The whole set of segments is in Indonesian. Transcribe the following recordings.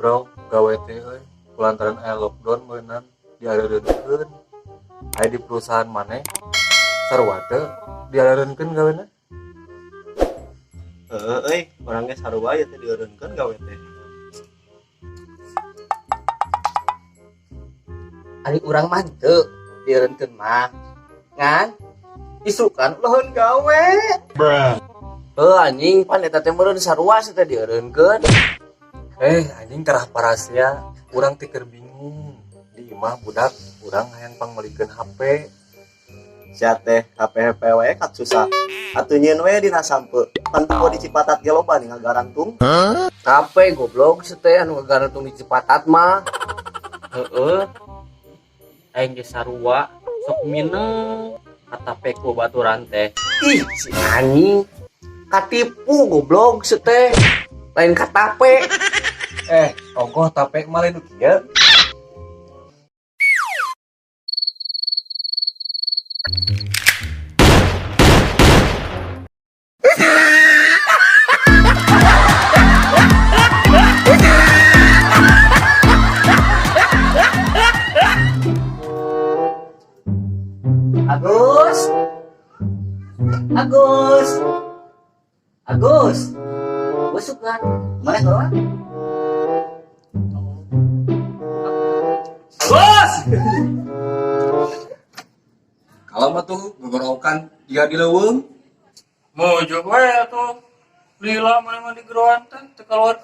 Bro, gawe teh euy. Kulantaran aya lockdown meunang diareureukeun. Aya di perusahaan maneh sarua teh diareureukeun gawena. Orangnya sarua ya teh dieureunkeun gawe teh. Ari urang mah teu dieureunkeun mah. Ngan isukan uleuheun gawe. Anjing pan eta teh meureun sarua teh dieureunkeun. Anjing kerah parasnya, urang teh keur bingung. Di imah budak urang hayang pangmelikeun HP. Sia teh HP we kat susah. Atuh nyieun we dina sampeu. Pan teu di Cipatat ge loba nih ngagarantung. Kape goblok teh anu ngagarantung di Cipatat mah. Heeh. Aing ge sarua sok mineng kata peko baturan teh. Ih si anjing katipu goblok teh. Lain katape. Ongkoh tape mah lain kieu. Agus, besok kan? Mana keluar? Agus! Kalau mah tuh gogorokan jika di leuweung. Mojo wae atuh. Lila mana di geroan teh keluar.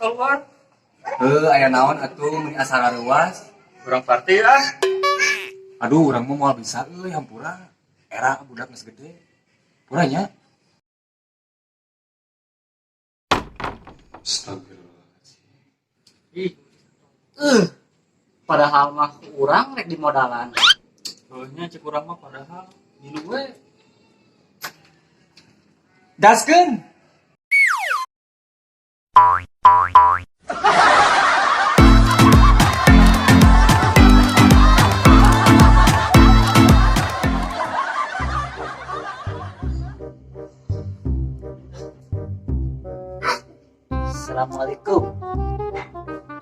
Aya naon atuh mun asara ruas. Urang party ah. Aduh, urang mah moal bisa euy hampura. Era budak geus gede. Puranya. Ih, Padahal mah urang rek di modalan. nya cek urang mah padahal di we. Daskeun. Assalamualaikum.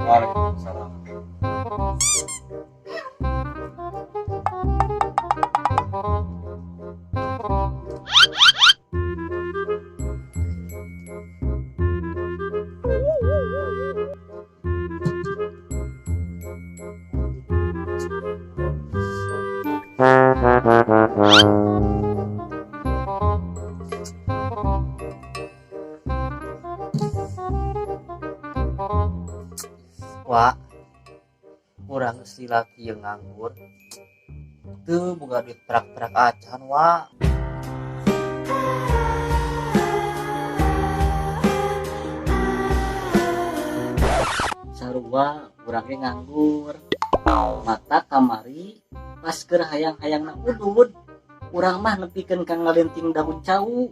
Waalaikumsalam. Wah, urang si laki yang nganggur. Tuh boga duit perak-perak acan, wah. Sarua urangnya nganggur. Mata kamari pas keur hayang-hayangna udud. Urang mah nepikeun ka ngalenting daun cau.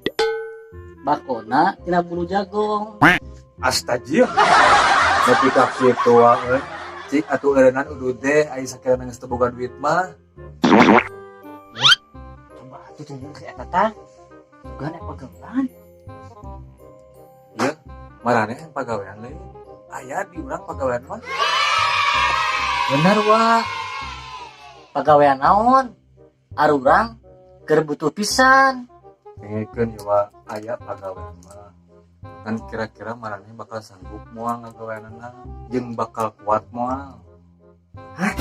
Bakona tina bulu jagong. Astajir. Nepi ka kitu wae. Cik atuh eureunnan udud teh aya sakirana geus teu boga duit mah. Coba atuh tunjukkeun si eta tah. Bukan pagawean. Ieu maraneh pagawean leuy. Aya di urang pagawean mah. Bener wah. Pagawean naon? Arurang keur butuh pisan. Dengekeun ieu wa aya pagawean mah. Kan kira-kira maraneh bakal sanggup moal ngagaweanana jeung bakal kuat moal. Hah?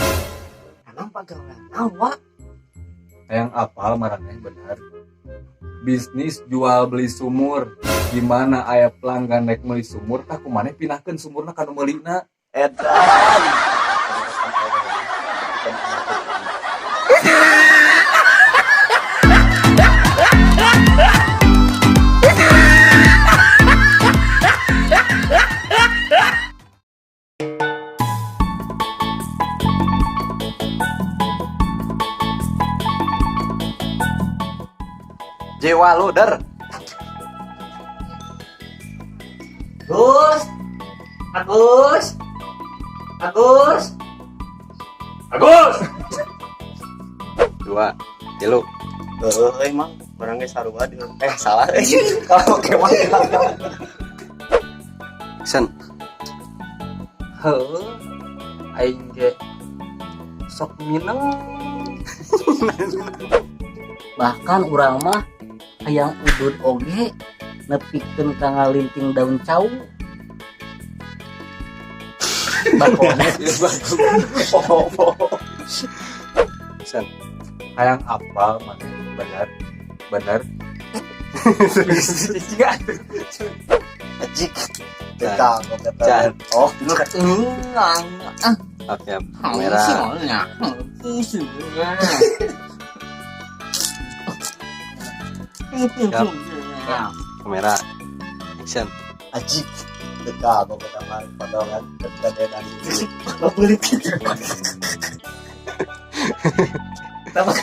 Emang pagawean naon wah? Hayang apal maraneh bener. Bisnis jual beli sumur. Gimana aya pelanggan rek meuli sumur tah kumaneh pinahkeun sumurna ka nu meulina. Edan. Jewa luder. Agus. Agus. Agus. Agus. 2, 3. Emang Orangnya sarua di salah. Kalau kewan. Sen, Heuh. Aing ge sok mineng. Bahkan urang mah hayang udud oge nepikeun ka ngalinting daun cau. Bakone sen, Hayang apal mana bener Ajik. Kita Can. Oh, dulu kan. oke, kamera, kamera, action. Ajik. Kita mau ke kamar pandangan kedadean ini. Lo beli. Tambah